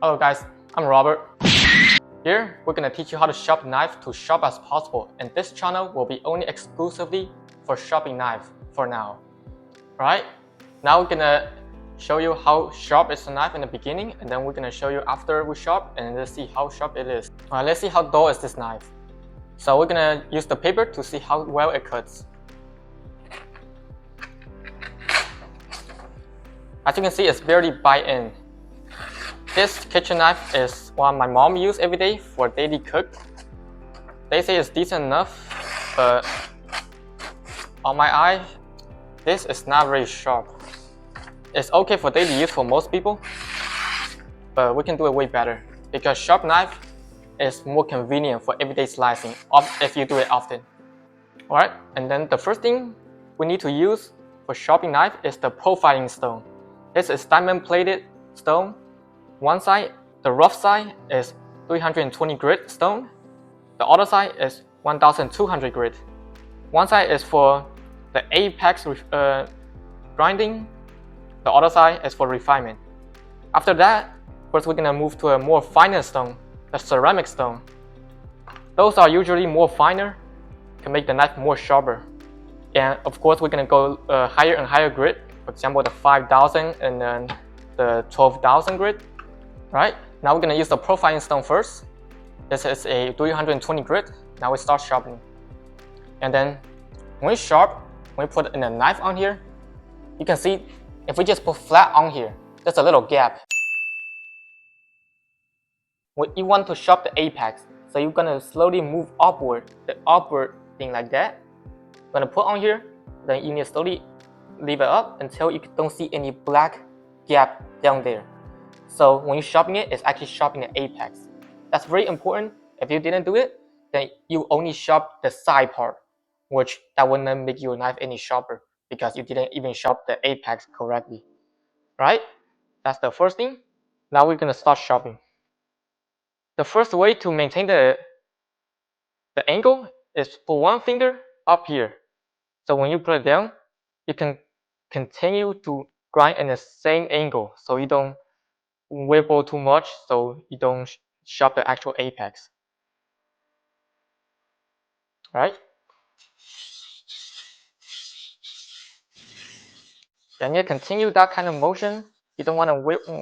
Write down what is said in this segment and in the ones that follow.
Hello guys, I'm Robert. Here, we're gonna teach you how to sharpen knife to sharp as possible, and this channel will be only exclusively for sharpening knife for now. Alright, now we're gonna show you how sharp is the knife in the beginning, and then we're gonna show you after we sharp, and let's see how sharp it is. Alright, let's see how dull is this knife. So we're gonna use the paper to see how well it cuts. As you can see, it's barely bite in. This kitchen knife is one my mom uses every day for daily cook. They say it's decent enough, but on my eye, this is not very sharp. It's okay for daily use for most people, but we can do it way better because sharp knife is more convenient for everyday slicing if you do it often. Alright, and then the first thing we need to use for sharpening knife is the profiling stone. This is diamond plated stone. One side, the rough side, is 320 grit stone. The other side is 1200 grit. One side is for the apex grinding. The other side is for refinement. After that, first we're gonna move to a more finer stone, the ceramic stone. Those are usually more finer, can make the knife more sharper. And of course, we're gonna go higher and higher grit. For example, the 5000 and then the 12,000 grit. Right, now we're gonna use the profiling stone first. This is a 320 grit. Now we start sharpening. And then when we sharp, when we put in a knife on here, you can see if we just put flat on here, there's a little gap. You want to sharp the apex, so you're gonna slowly move upward, the upward thing like that. You're gonna put on here, then you need to slowly leave it up until you don't see any black gap down there. So when you sharpen it, it's actually sharpening the apex. That's very important. If you didn't do it, then you only sharp the side part, which that wouldn't make your knife any sharper because you didn't even sharp the apex correctly. Right? That's the first thing. Now we're gonna start sharpening. The first way to maintain the angle is put one finger up here. So when you put it down, you can continue to grind in the same angle, so you don't wibble too much, so you don't sharp the actual apex. Right? Then you continue that kind of motion. You don't want to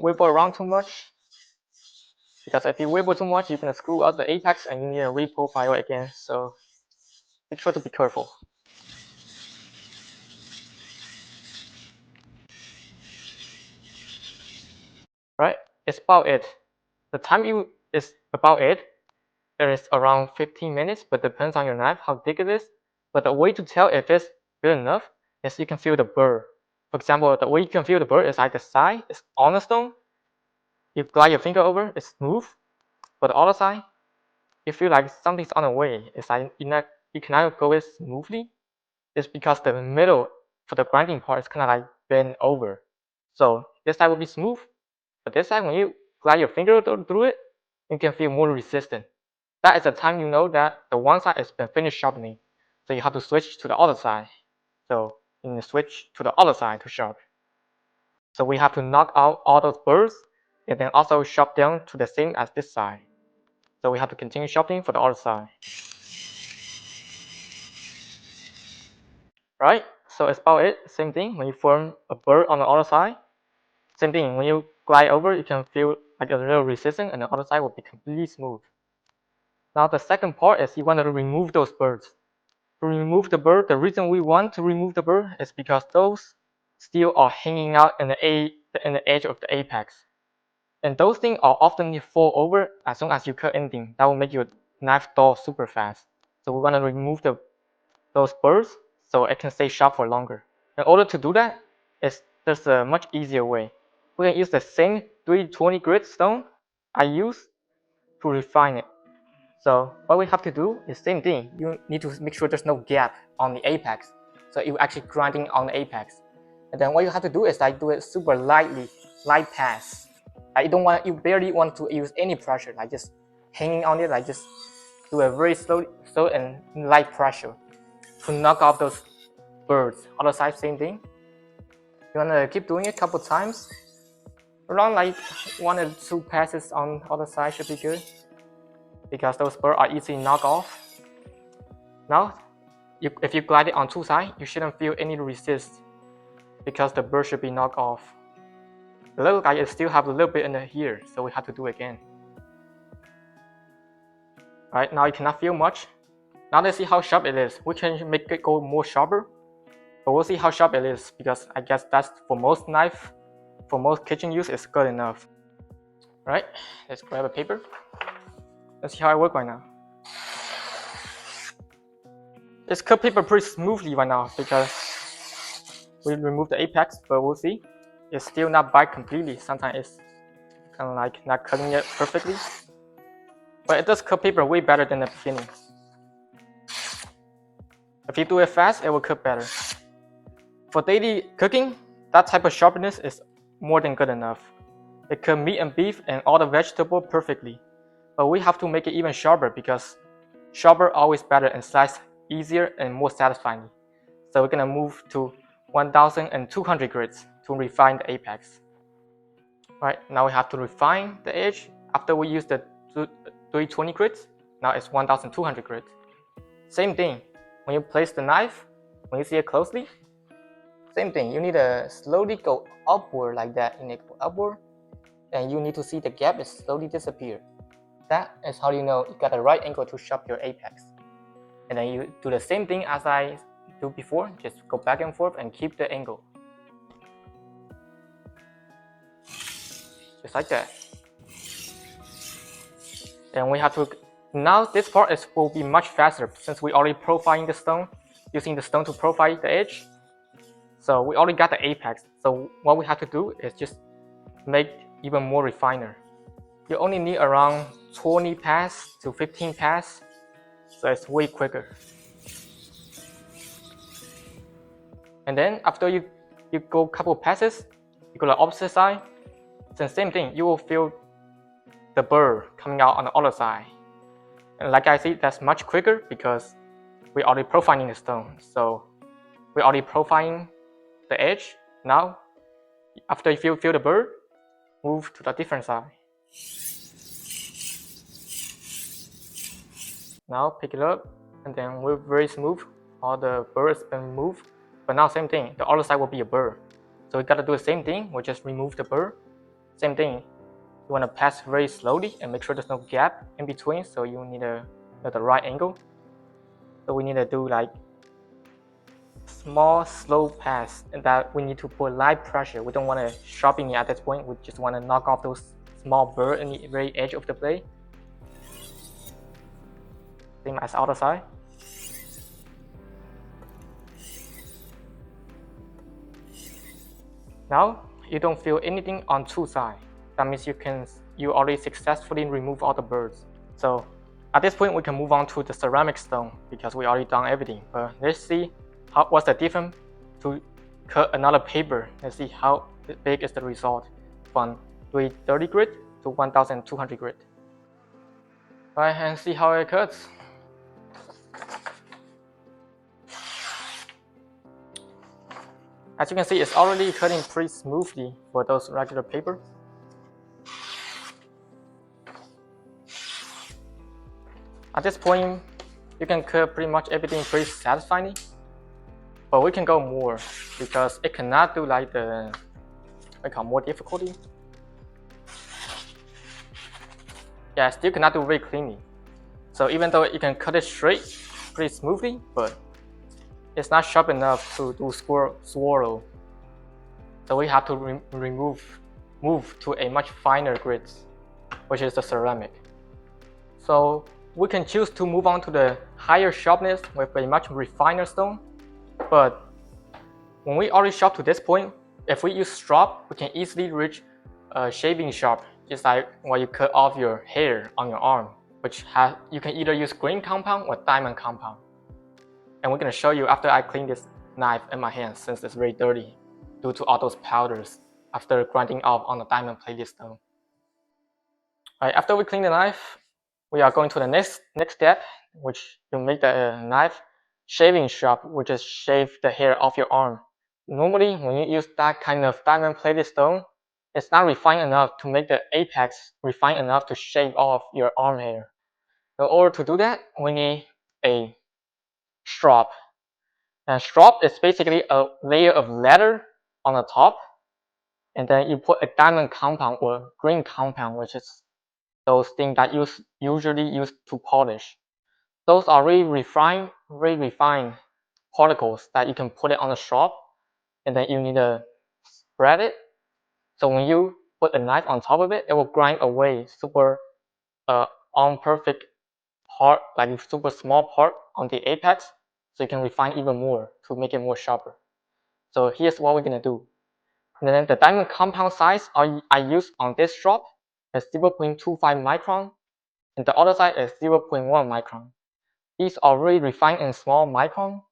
wibble around too much, because if you wibble too much, you're gonna screw up the apex and you need to reprofile it again. So make sure to be careful. Right? It's about it. The time is about it. There is around 15 minutes, but depends on your knife how thick it is. But the way to tell if it's good enough is you can feel the burr. For example, the way you can feel the burr is like the side is on the stone. You glide your finger over, it's smooth. But the other side, you feel like something's on the way. It's like you cannot go it smoothly. It's because the middle for the grinding part is kind of like bent over. So this side will be smooth, but this side when you glide your finger through it, you can feel more resistant. That is the time you know that the one side has been finished sharpening. So you have to switch to the other side. So you need to switch to the other side to sharp. So we have to knock out all those burrs and then also sharp down to the same as this side. So we have to continue sharpening for the other side. Right? So it's about it. Same thing when you form a burr on the other side. Same thing when you glide over, you can feel like a little resistance and the other side will be completely smooth. Now the second part is you want to remove those burrs. To remove the burr, the reason we want to remove the burr is because those still are hanging out in the edge of the apex. And those things are often fall over as soon as you cut anything. That will make your knife dull super fast. So we want to remove those burrs so it can stay sharp for longer. In order to do that, there's a much easier way. We can use the same 320 grit stone I use to refine it. So what we have to do is same thing. You need to make sure there's no gap on the apex. So you're actually grinding on the apex. And then what you have to do is like do it super lightly, light pass. You barely want to use any pressure, like just hanging on it, like just do a very slow and light pressure to knock off those burrs. Other side, same thing. You wanna keep doing it a couple times. Around like 1 or 2 passes on other side should be good, because those birds are easily knocked off. Now, if you glide it on 2 sides, you shouldn't feel any resist, because the bird should be knocked off. It looks like it still have a little bit in here, so we have to do it again. Alright, now you cannot feel much. Now let's see how sharp it is. We can make it go more sharper, but we'll see how sharp it is, because I guess that's for most knife, for most kitchen use, it's good enough. Alright, let's grab a paper. Let's see how it works right now. It's cut paper pretty smoothly right now because we removed the apex, but we'll see. It's still not bite completely. Sometimes it's kind of like not cutting it perfectly. But it does cut paper way better than the beginning. If you do it fast, it will cut better. For daily cooking, that type of sharpness is more than good enough. It cuts meat and beef and all the vegetable perfectly. But we have to make it even sharper, because sharper always better and slice easier and more satisfying. So we're gonna move to 1200 grits to refine the apex. Alright, now we have to refine the edge. After we use the 320 grits, now it's 1200 grits. Same thing, when you place the knife, when you see it closely, same thing, you need to slowly go upward like that. You need to go upward, and you need to see the gap is slowly disappear. That is how you know you got the right angle to sharp your apex. And then you do the same thing as I do before, just go back and forth and keep the angle. Just like that. And we have to, now this part will be much faster since we already profiling the stone, using the stone to profile the edge. So we already got the apex. So what we have to do is just make even more refiner. You only need around 20 pass to 15 pass, so it's way quicker. And then after you go a couple passes, you go to the opposite side, then same thing, you will feel the burr coming out on the other side. And like I said, that's much quicker because we already profiling the stone. So we already profiling the edge. Now, after you feel the burr, move to the different side. Now pick it up, and then we're very smooth. All the burrs been moved, but now same thing. The other side will be a burr, so we gotta do the same thing. We just remove the burr. Same thing. You wanna pass very slowly and make sure there's no gap in between. So you need the right angle. So we need to do like small, slow pass, and that we need to put light pressure. We don't want to sharpen it at this point. We just want to knock off those small burr in the very edge of the blade. Same as other side. Now you don't feel anything on two sides. That means you already successfully remove all the burrs. So at this point we can move on to the ceramic stone because we already done everything. But let's see what's the difference to cut another paper. Let's see how big is the result from 330 grit to 1200 grit. Right, and see how it cuts. As you can see, it's already cutting pretty smoothly for those regular paper. At this point, you can cut pretty much everything pretty satisfyingly, but we can go more because it cannot do like the more difficulty. Yeah, it still cannot do very cleanly. So even though you can cut it straight pretty smoothly, but it's not sharp enough to do swirl. So we have to move to a much finer grit, which is the ceramic. So we can choose to move on to the higher sharpness with a much refiner stone. But when we already sharp to this point, if we use strop, we can easily reach a shaving sharp, just like when you cut off your hair on your arm, which you can either use green compound or diamond compound. And we're going to show you after I clean this knife in my hand, since it's very dirty due to all those powders after grinding off on the diamond plated stone. Alright, after we clean the knife, we are going to the next step, which you make the knife shaving sharp, which is shave the hair off your arm. Normally, when you use that kind of diamond plated stone, it's not refined enough to make the apex refined enough to shave off your arm hair. In order to do that, we need a strop. And strop is basically a layer of leather on the top, and then you put a diamond compound or green compound, which is those things that usually used to polish. Those are really refined particles that you can put it on the strop, and then you need to spread it. So when you put a knife on top of it, it will grind away super on perfect part, like super small part on the apex, so you can refine even more to make it more sharper. So here's what we're gonna do. And then the diamond compound size I use on this strop is 0.25 micron, and the other side is 0.1 micron. These are really refined in small micron,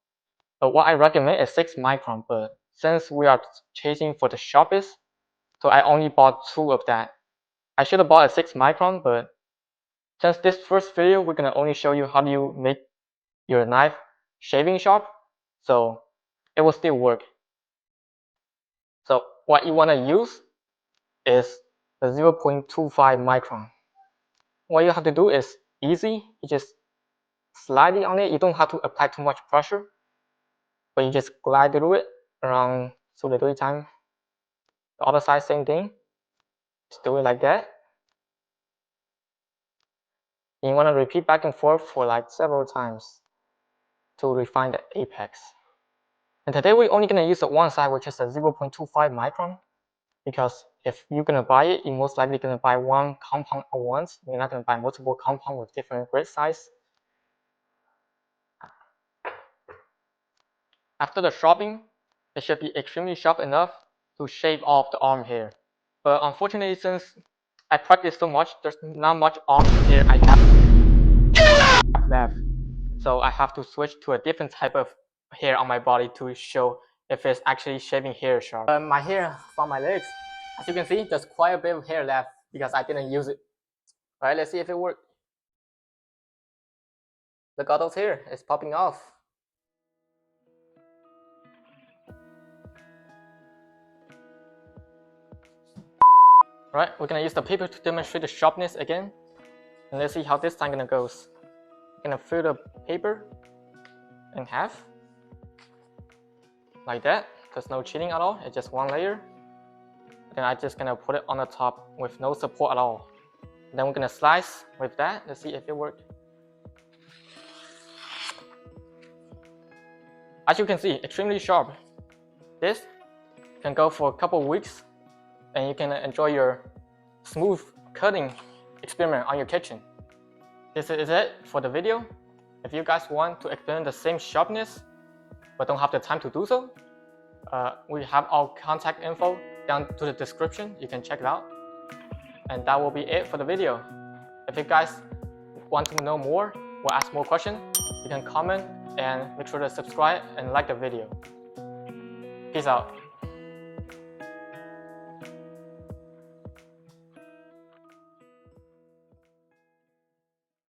but what I recommend is 6 micron, but since we are chasing for the sharpest, so I only bought 2 of that. I should have bought a 6 micron, but since this first video we're gonna only show you how do you make your knife shaving sharp, so it will still work. So what you wanna use is the 0.25 micron. What you have to do is easy. You just slide it on it. You don't have to apply too much pressure, but you just glide through it around 2 to 3 times. The other side, same thing. Just do it like that. And you want to repeat back and forth for like several times to refine the apex. And today we're only going to use the one side, which is a 0.25 micron, because if you're going to buy it, you're most likely going to buy one compound at once. You're not going to buy multiple compounds with different grit size. After the sharpening, it should be extremely sharp enough to shave off the arm hair. But unfortunately, since I practice so much, there's not much arm hair I have left. So I have to switch to a different type of hair on my body to show if it's actually shaving hair sharp. My hair from my legs, as you can see, there's quite a bit of hair left because I didn't use it. Alright, let's see if it works. Look at those hair, it's popping off. Right, we're gonna use the paper to demonstrate the sharpness again. And let's see how this time gonna goes. I'm gonna fill the paper in half. Like that. There's no cheating at all, it's just one layer. Then I'm just gonna put it on the top with no support at all. Then we're gonna slice with that. Let's see if it works. As you can see, extremely sharp. This can go for a couple of weeks and you can enjoy your smooth cutting experiment on your kitchen. This is it for the video. If you guys want to experience the same sharpness but don't have the time to do so, we have our contact info down to the description. You can check it out. And that will be it for the video. If you guys want to know more or ask more questions, you can comment and make sure to subscribe and like the video. Peace out.